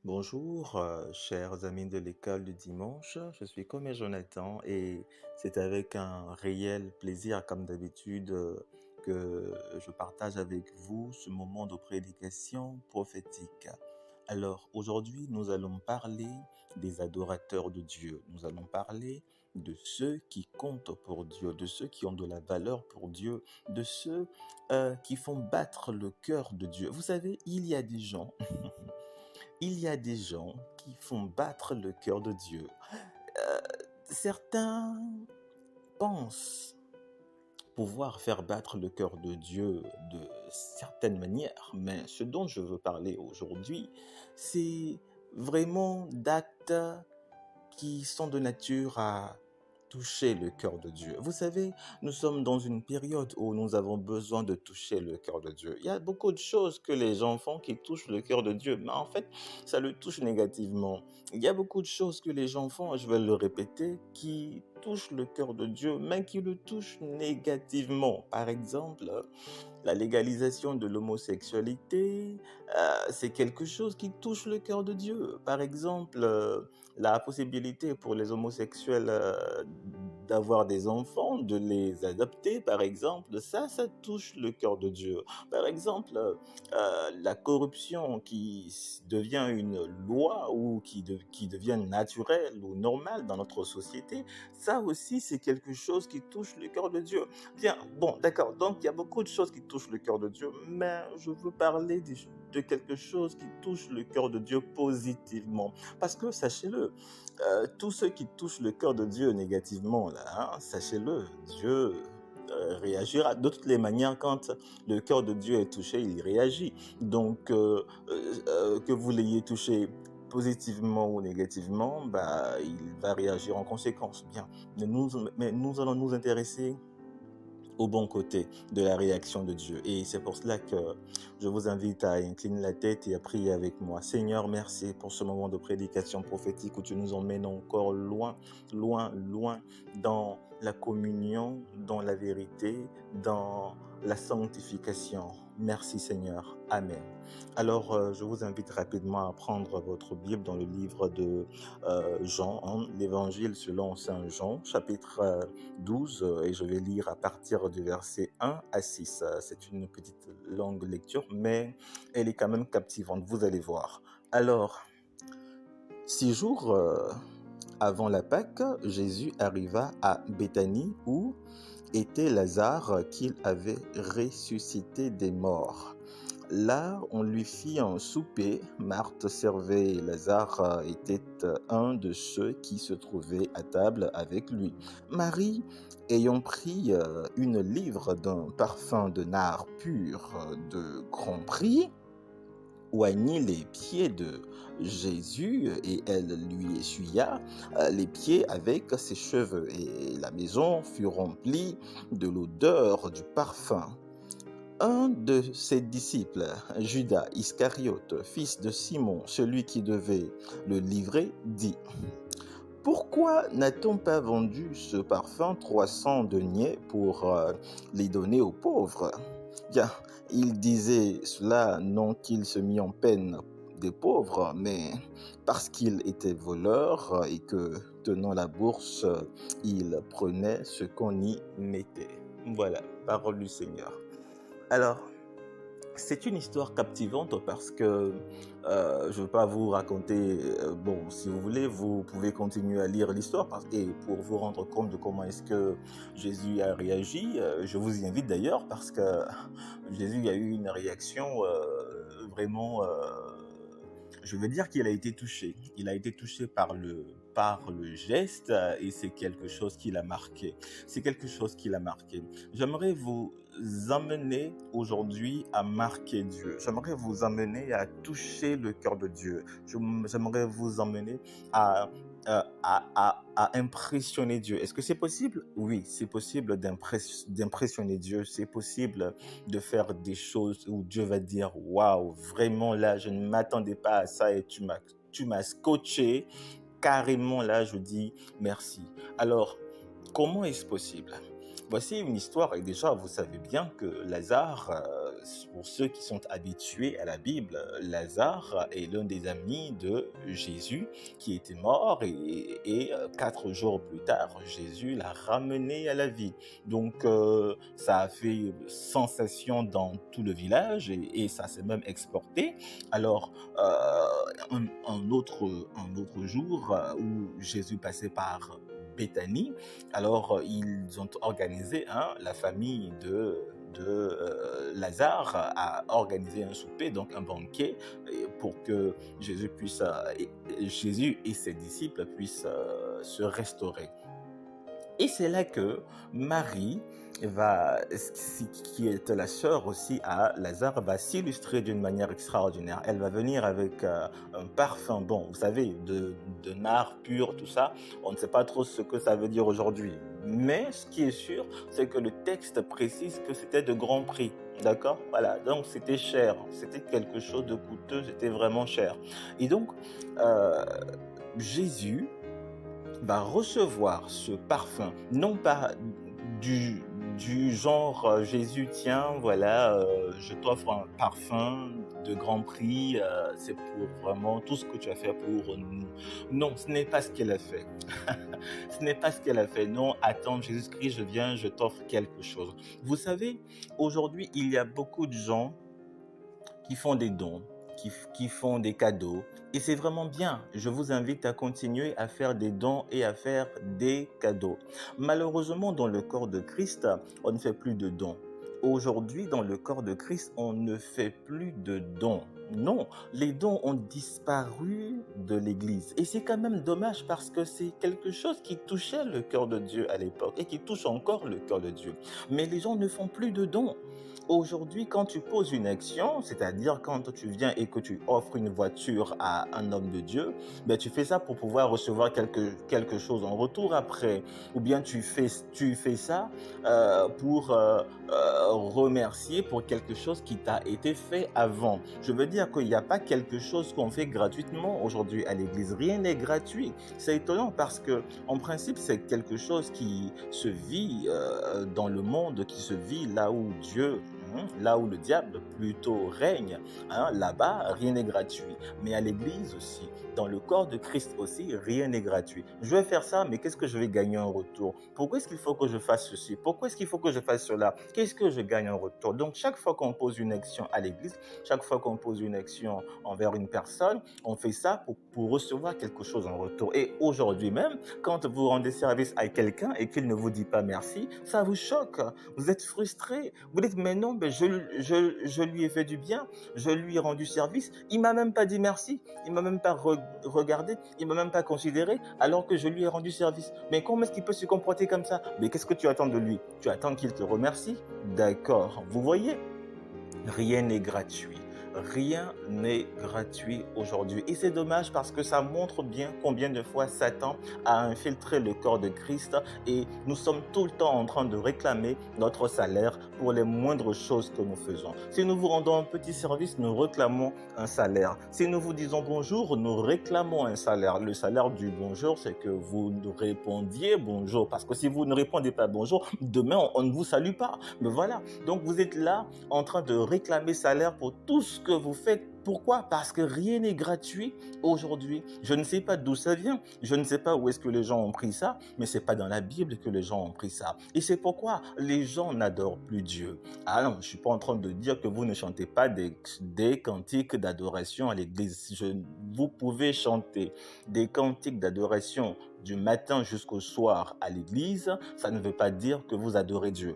Bonjour, chers amis de l'école du dimanche. Je suis comme Jonathan et c'est avec un réel plaisir, comme d'habitude, que je partage avec vous ce moment de prédication prophétique. Alors, aujourd'hui, nous allons parler des adorateurs de Dieu. Nous allons parler de ceux qui comptent pour Dieu, de ceux qui ont de la valeur pour Dieu, de ceux qui font battre le cœur de Dieu. Vous savez, il y a des gens il y a des gens qui font battre le cœur de Dieu. Euh, Certains pensent pouvoir faire battre le cœur de Dieu de certaines manières, mais ce dont je veux parler aujourd'hui, c'est vraiment d'actes qui sont de nature à toucher le cœur de Dieu. Vous savez, nous sommes dans une période où nous avons besoin de toucher le cœur de Dieu. Il y a beaucoup de choses que les gens font qui touchent le cœur de Dieu, mais en fait, ça le touche négativement. Il y a beaucoup de choses que les gens font, je vais le répéter, qui touchent le cœur de Dieu, mais qui le touchent négativement. Par exemple, la légalisation de l'homosexualité, c'est quelque chose qui touche le cœur de Dieu. Par exemple, la possibilité pour les homosexuels d'avoir des enfants, de les adopter, par exemple, ça touche le cœur de Dieu. Par exemple, la corruption devient une loi ou qui devient naturelle ou normale dans notre société, ça aussi, c'est quelque chose qui touche le cœur de Dieu. Bien, bon, d'accord. Donc, il y a beaucoup de choses qui touchent le cœur de Dieu, mais je veux parler de quelque chose qui touche le cœur de Dieu positivement. Parce que, sachez-le, tous ceux qui touchent le cœur de Dieu négativement, là, sachez-le, Dieu réagira. De toutes les manières, quand le cœur de Dieu est touché, il réagit. Donc, que vous l'ayez touché positivement ou négativement, bah, il va réagir en conséquence. Bien, mais nous allons nous intéresser au bon côté de la réaction de Dieu. Et c'est pour cela que je vous invite à incliner la tête et à prier avec moi. Seigneur, merci pour ce moment de prédication prophétique où tu nous emmènes encore loin, loin, loin dans la communion, dans la vérité, dans la sanctification. Merci Seigneur. Amen. Alors, je vous invite rapidement à prendre votre Bible dans le livre de Jean, l'évangile selon Saint Jean, chapitre 12, et je vais lire à partir du verset 1 à 6. C'est une petite longue lecture, mais elle est quand même captivante, vous allez voir. Alors, 6 jours avant la Pâque, Jésus arriva à Béthanie où était Lazare qu'il avait ressuscité des morts. Là, on lui fit un souper. Marthe servait et Lazare était un de ceux qui se trouvaient à table avec lui. Marie, ayant pris une livre d'un parfum de nard pur de grand prix, oignit les pieds de Jésus et elle lui essuya les pieds avec ses cheveux. Et la maison fut remplie de l'odeur du parfum. Un de ses disciples, Judas Iscariote, fils de Simon, celui qui devait le livrer, dit: Pourquoi n'a-t-on pas vendu ce parfum 300 deniers pour les donner aux pauvres? Bien, il disait cela non qu'il se mit en peine des pauvres, mais parce qu'il était voleur et que, tenant la bourse, il prenait ce qu'on y mettait. Voilà, parole du Seigneur. Alors, c'est une histoire captivante parce que je ne veux pas vous raconter, bon, si vous voulez, vous pouvez continuer à lire l'histoire et pour vous rendre compte de comment est-ce que Jésus a réagi, je vous y invite d'ailleurs parce que Jésus a eu une réaction vraiment, je veux dire qu'il a été touché. Il a été touché par le geste et c'est quelque chose qui l'a marqué. C'est quelque chose qui l'a marqué. J'aimerais vous amener aujourd'hui à marquer Dieu. J'aimerais vous amener à toucher le cœur de Dieu. J'aimerais vous emmener à, à impressionner Dieu. Est-ce que c'est possible? Oui, c'est possible d'impressionner Dieu. C'est possible de faire des choses où Dieu va dire, waouh, vraiment là, je ne m'attendais pas à ça et tu m'as scotché. Carrément là, je dis merci. Alors, comment est-ce possible? Voici une histoire, et déjà, vous savez bien que Lazare, pour ceux qui sont habitués à la Bible, Lazare est l'un des amis de Jésus qui était mort et 4 jours plus tard, Jésus l'a ramené à la vie. Donc, ça a fait sensation dans tout le village et ça s'est même exporté. Alors, un autre jour où Jésus passait par Béthanie, alors ils ont organisé, la famille de Lazare a organisé un souper, donc un banquet, pour que Jésus et ses disciples puissent se restaurer. Et c'est là que Marie qui est la sœur aussi à Lazare, va s'illustrer d'une manière extraordinaire. Elle va venir avec un parfum bon, vous savez, de nard pur, tout ça. On ne sait pas trop ce que ça veut dire aujourd'hui. Mais ce qui est sûr, c'est que le texte précise que c'était de grand prix. D'accord? Voilà, donc c'était cher, c'était quelque chose de coûteux, c'était vraiment cher. Et donc, euh, Jésus va recevoir ce parfum, non pas du, du genre Jésus, tiens, voilà, je t'offre un parfum de grand prix, c'est pour vraiment tout ce que tu as fait pour nous. Non, ce n'est pas ce qu'elle a fait. Ce n'est pas ce qu'elle a fait. Non, attends, Jésus-Christ, je viens, je t'offre quelque chose. Vous savez, aujourd'hui, il y a beaucoup de gens qui font des dons, qui font des cadeaux. Et c'est vraiment bien. Je vous invite à continuer à faire des dons et à faire des cadeaux. Malheureusement, dans le corps de Christ, on ne fait plus de dons. Aujourd'hui, dans le corps de Christ, on ne fait plus de dons. Non, les dons ont disparu de l'Église. Et c'est quand même dommage parce que c'est quelque chose qui touchait le cœur de Dieu à l'époque et qui touche encore le cœur de Dieu. Mais les gens ne font plus de dons. Aujourd'hui, quand tu poses une action, c'est-à-dire quand tu viens et que tu offres une voiture à un homme de Dieu, ben tu fais ça pour pouvoir recevoir quelque chose en retour après. Ou bien tu fais ça pour remercier pour quelque chose qui t'a été fait avant. Je veux dire qu'il n'y a pas quelque chose qu'on fait gratuitement aujourd'hui à l'église. Rien n'est gratuit. C'est étonnant parce que, en principe, c'est quelque chose qui se vit dans le monde, qui se vit là où Dieu, là où le diable plutôt règne. Là-bas, rien n'est gratuit. Mais à l'église aussi, dans le corps de Christ aussi, rien n'est gratuit. Je vais faire ça, mais qu'est-ce que je vais gagner en retour? Pourquoi est-ce qu'il faut que je fasse ceci? Pourquoi est-ce qu'il faut que je fasse cela? Qu'est-ce que je gagne en retour? Donc, chaque fois qu'on pose une action à l'église, chaque fois qu'on pose une action envers une personne, on fait ça pour recevoir quelque chose en retour. Et aujourd'hui même, quand vous rendez service à quelqu'un et qu'il ne vous dit pas merci, ça vous choque. Vous êtes frustré. Vous dites, mais non, mais je lui ai fait du bien, je lui ai rendu service. Il m'a même pas dit merci. Il m'a même pas regardé. Il m'a même pas considéré alors que je lui ai rendu service. Mais comment est-ce qu'il peut se comporter comme ça? Mais qu'est-ce que tu attends de lui? Tu attends qu'il te remercie? D'accord. Vous voyez, rien n'est gratuit. Rien n'est gratuit aujourd'hui. Et c'est dommage parce que ça montre bien combien de fois Satan a infiltré le corps de Christ et nous sommes tout le temps en train de réclamer notre salaire pour les moindres choses que nous faisons. Si nous vous rendons un petit service, nous réclamons un salaire. Si nous vous disons bonjour, nous réclamons un salaire. Le salaire du bonjour, c'est que vous nous répondiez bonjour. Parce que si vous ne répondez pas bonjour, demain, on ne vous salue pas. Mais voilà. Donc, vous êtes là en train de réclamer salaire pour tout ce que vous faites. Pourquoi? Parce que rien n'est gratuit aujourd'hui. Je ne sais pas d'où ça vient. Je ne sais pas où est-ce que les gens ont pris ça, mais c'est pas dans la Bible que les gens ont pris ça. Et c'est pourquoi les gens n'adorent plus Dieu. Ah non, je suis pas en train de dire que vous ne chantez pas des cantiques d'adoration à l'église. Vous pouvez chanter des cantiques d'adoration du matin jusqu'au soir à l'église. Ça ne veut pas dire que vous adorez Dieu.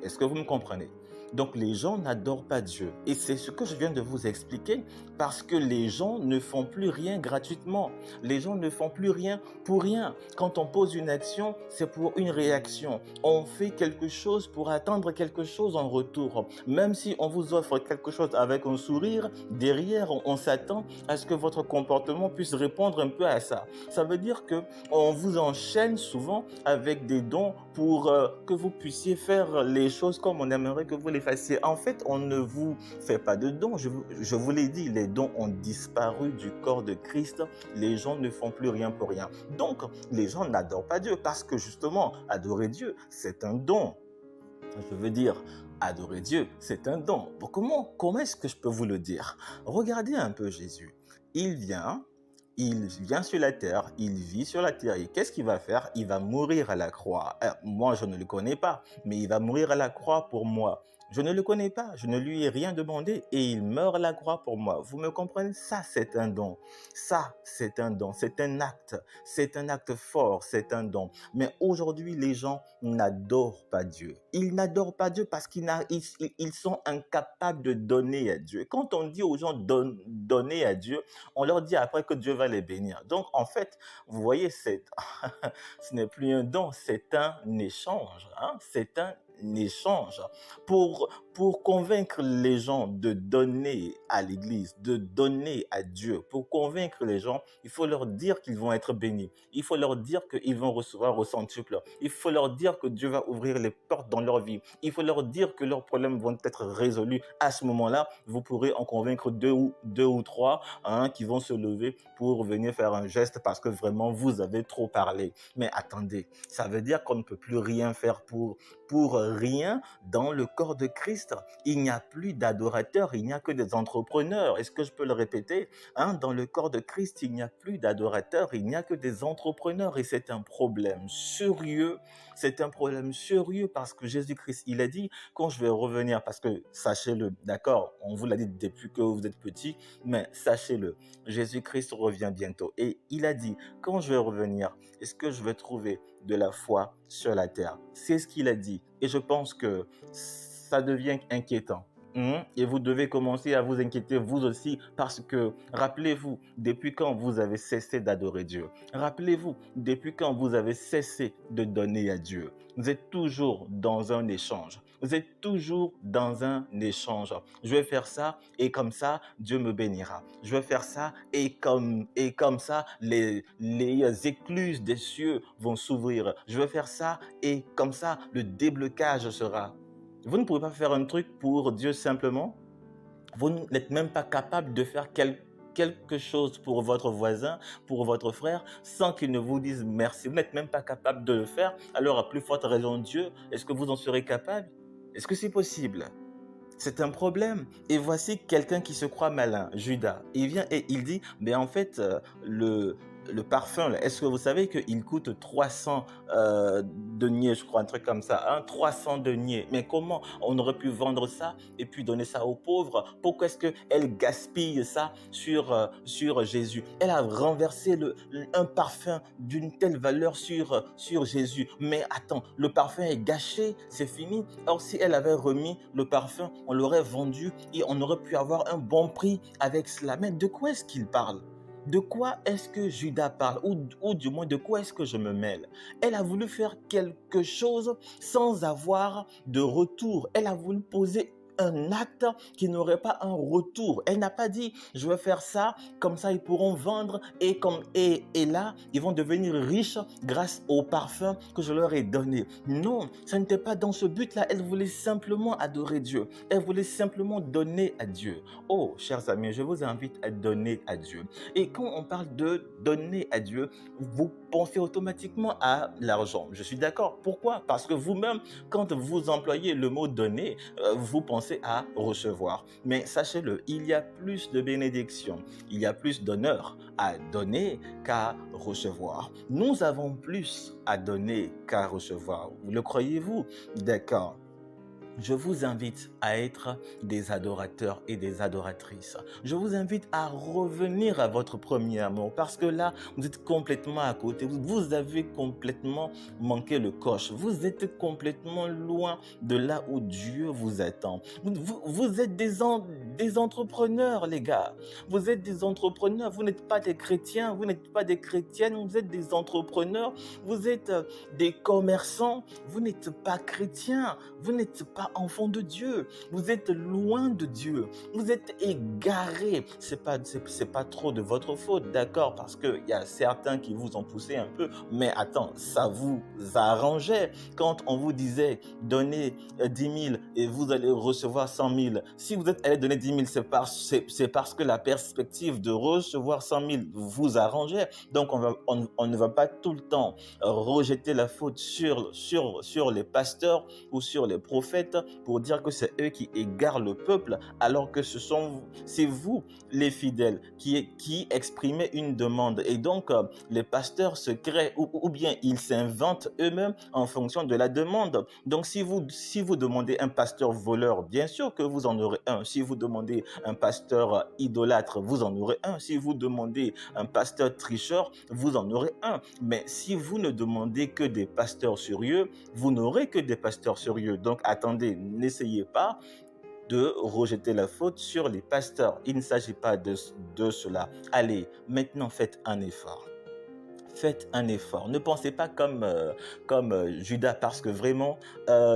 Est-ce que vous me comprenez? Donc les gens n'adorent pas Dieu. Et c'est ce que je viens de vous expliquer parce que les gens ne font plus rien gratuitement. Les gens ne font plus rien pour rien. Quand on pose une action, c'est pour une réaction. On fait quelque chose pour attendre quelque chose en retour. Même si on vous offre quelque chose avec un sourire, derrière, on s'attend à ce que votre comportement puisse répondre un peu à ça. Ça veut dire que on vous enchaîne souvent avec des dons pour que vous puissiez faire les choses comme on aimerait que vous les fassiez. En fait, on ne vous fait pas de dons. Je vous l'ai dit, les dons ont disparu du corps de Christ. Les gens ne font plus rien pour rien. Donc, les gens n'adorent pas Dieu parce que justement, adorer Dieu, c'est un don. Je veux dire, Adorer Dieu, c'est un don. Bon, comment est-ce que je peux vous le dire? Regardez un peu Jésus. Il vient, il vient sur la terre, il vit sur la terre. Et qu'est-ce qu'il va faire? Il va mourir à la croix. Moi, je ne le connais pas, mais il va mourir à la croix pour moi. Je ne le connais pas, je ne lui ai rien demandé et il meurt à la croix pour moi. Vous me comprenez? Ça, c'est un don. Ça, c'est un don. C'est un acte. C'est un acte fort. C'est un don. Mais aujourd'hui, les gens n'adorent pas Dieu. Ils n'adorent pas Dieu parce qu'ils sont incapables de donner à Dieu. Quand on dit aux gens donner à Dieu, on leur dit après que Dieu va les bénir. Donc, en fait, vous voyez, ce n'est plus un don, c'est un échange. Hein? C'est un échange pour convaincre les gens de donner à l'Église, de donner à Dieu. Pour convaincre les gens, il faut leur dire qu'ils vont être bénis. Il faut leur dire qu'ils vont recevoir au centuple. Il faut leur dire que Dieu va ouvrir les portes dans leur vie. Il faut leur dire que leurs problèmes vont être résolus. À ce moment-là, vous pourrez en convaincre deux ou trois qui vont se lever pour venir faire un geste parce que vraiment, vous avez trop parlé. Mais attendez, ça veut dire qu'on ne peut plus rien faire pour rien dans le corps de Christ. Il n'y a plus d'adorateurs, il n'y a que des entrepreneurs. Est-ce que je peux le répéter? Dans le corps de Christ, il n'y a plus d'adorateurs, il n'y a que des entrepreneurs et c'est un problème sérieux. C'est un problème sérieux parce que Jésus-Christ, il a dit, quand je vais revenir, parce que sachez-le, d'accord, on vous l'a dit depuis que vous êtes petit, mais sachez-le, Jésus-Christ revient bientôt. Et il a dit, quand je vais revenir, est-ce que je vais trouver de la foi sur la terre? C'est ce qu'il a dit. Et je pense que ça devient inquiétant. Et vous devez commencer à vous inquiéter vous aussi parce que rappelez-vous, depuis quand vous avez cessé d'adorer Dieu? Rappelez-vous, depuis quand vous avez cessé de donner à Dieu? Vous êtes toujours dans un échange. Vous êtes toujours dans un échange. Je vais faire ça et comme ça, Dieu me bénira. Je vais faire ça et comme ça, les écluses des cieux vont s'ouvrir. Je vais faire ça et comme ça, le déblocage sera. Vous ne pouvez pas faire un truc pour Dieu simplement. Vous n'êtes même pas capable de faire quelque chose pour votre voisin, pour votre frère, sans qu'il ne vous dise merci. Vous n'êtes même pas capable de le faire. Alors, à plus forte raison, Dieu, est-ce que vous en serez capable? Est-ce que c'est possible? C'est un problème. Et voici quelqu'un qui se croit malin, Judas. Il vient et il dit, mais en fait, le parfum, là, est-ce que vous savez qu'il coûte 300 deniers, je crois, un truc comme ça, 300 deniers. Mais comment on aurait pu vendre ça et puis donner ça aux pauvres? Pourquoi est-ce qu'elle gaspille ça sur Jésus? Elle a renversé un parfum d'une telle valeur sur Jésus. Mais attends, le parfum est gâché, c'est fini. Or, si elle avait remis le parfum, on l'aurait vendu et on aurait pu avoir un bon prix avec cela. Mais de quoi est-ce qu'il parle? De quoi est-ce que Judas parle? Ou du moins, de quoi est-ce que je me mêle? Elle a voulu faire quelque chose sans avoir de retour. Elle a voulu poser un acte qui n'aurait pas un retour. Elle n'a pas dit, je vais faire ça, comme ça ils pourront vendre et là, ils vont devenir riches grâce au parfum que je leur ai donné. Non, ça n'était pas dans ce but-là. Elle voulait simplement adorer Dieu. Elle voulait simplement donner à Dieu. Oh, chers amis, je vous invite à donner à Dieu. Et quand on parle de donner à Dieu, vous pensez automatiquement à l'argent. Je suis d'accord. Pourquoi? Parce que vous-même, quand vous employez le mot donner, vous pensez à recevoir. Mais sachez-le, il y a plus de bénédictions, il y a plus d'honneur à donner qu'à recevoir. Nous avons plus à donner qu'à recevoir. Le croyez-vous? D'accord. Je vous invite à être des adorateurs et des adoratrices. Je vous invite à revenir à votre premier amour parce que là, vous êtes complètement à côté. Vous avez complètement manqué le coche. Vous êtes complètement loin de là où Dieu vous attend. Vous êtes des entrepreneurs, les gars. Vous êtes des entrepreneurs. Vous n'êtes pas des chrétiens. Vous n'êtes pas des chrétiennes. Vous êtes des entrepreneurs. Vous êtes des commerçants. Vous n'êtes pas chrétiens. Vous n'êtes pas enfant de Dieu. Vous êtes loin de Dieu. Vous êtes égarés. C'est pas trop de votre faute, d'accord, parce que il y a certains qui vous ont poussé un peu. Mais attends, ça vous arrangeait quand on vous disait donnez 10 000 et vous allez recevoir 100 000. Si vous êtes allé donner 10 000, c'est parce que la perspective de recevoir 100 000 vous arrangeait. Donc on ne va pas tout le temps rejeter la faute sur les pasteurs ou sur les prophètes. prophètes pour dire que c'est eux qui égarent le peuple, alors que c'est vous, les fidèles, qui exprimez une demande. Et donc, les pasteurs se créent ou bien ils s'inventent eux-mêmes en fonction de la demande. Donc, si vous demandez un pasteur voleur, bien sûr que vous en aurez un. Si vous demandez un pasteur idolâtre, vous en aurez un. Si vous demandez un pasteur tricheur, vous en aurez un. Mais si vous ne demandez que des pasteurs sérieux, vous n'aurez que des pasteurs sérieux. Donc, attendez, n'essayez pas de rejeter la faute sur les pasteurs. Il ne s'agit pas de cela. Allez, maintenant faites un effort. Faites un effort. Ne pensez pas comme Judas, parce que vraiment,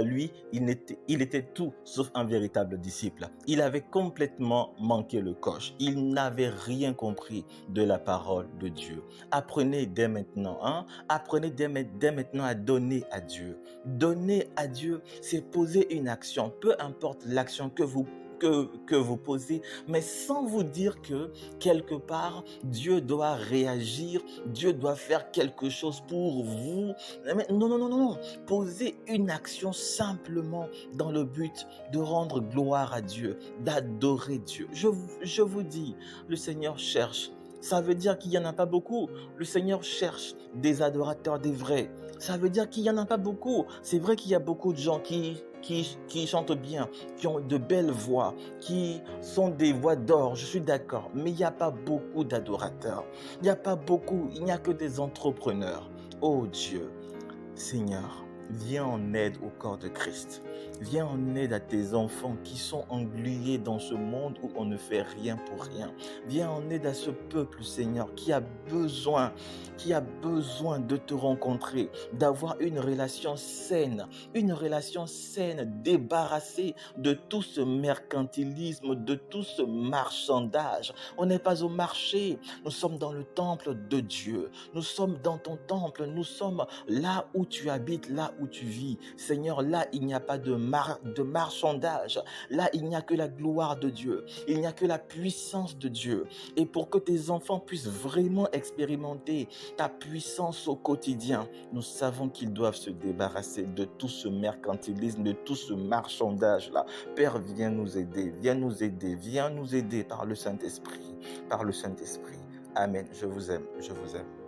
lui, il était tout sauf un véritable disciple. Il avait complètement manqué le coche. Il n'avait rien compris de la parole de Dieu. Apprenez dès maintenant, hein? Apprenez dès maintenant à donner à Dieu. Donner à Dieu, c'est poser une action, peu importe l'action que vous posez, mais sans vous dire que quelque part, Dieu doit réagir, Dieu doit faire quelque chose pour vous. Mais non, non, non, non, non. Posez une action simplement dans le but de rendre gloire à Dieu, d'adorer Dieu. Je vous dis, le Seigneur cherche. Ça veut dire qu'il n'y en a pas beaucoup. Le Seigneur cherche des adorateurs, des vrais. Ça veut dire qu'il n'y en a pas beaucoup. C'est vrai qu'il y a beaucoup de gens qui chantent bien, qui ont de belles voix, qui sont des voix d'or, je suis d'accord, mais il n'y a pas beaucoup d'adorateurs. Il n'y a pas beaucoup, il n'y a que des entrepreneurs. Oh Dieu, Seigneur, viens en aide au corps de Christ. Viens en aide à tes enfants qui sont englués dans ce monde où on ne fait rien pour rien. Viens en aide à ce peuple, Seigneur, qui a besoin de te rencontrer, d'avoir une relation saine, débarrassée de tout ce mercantilisme, de tout ce marchandage. On n'est pas au marché, nous sommes dans le temple de Dieu. Nous sommes dans ton temple, nous sommes là où tu habites, là où tu vis. Seigneur, là, il n'y a pas de marchandage. Là, il n'y a que la gloire de Dieu. Il n'y a que la puissance de Dieu. Et pour que tes enfants puissent vraiment expérimenter ta puissance au quotidien, nous savons qu'ils doivent se débarrasser de tout ce mercantilisme, de tout ce marchandage-là. Père, viens nous aider, viens nous aider, viens nous aider par le Saint-Esprit, par le Saint-Esprit. Amen. Je vous aime, je vous aime.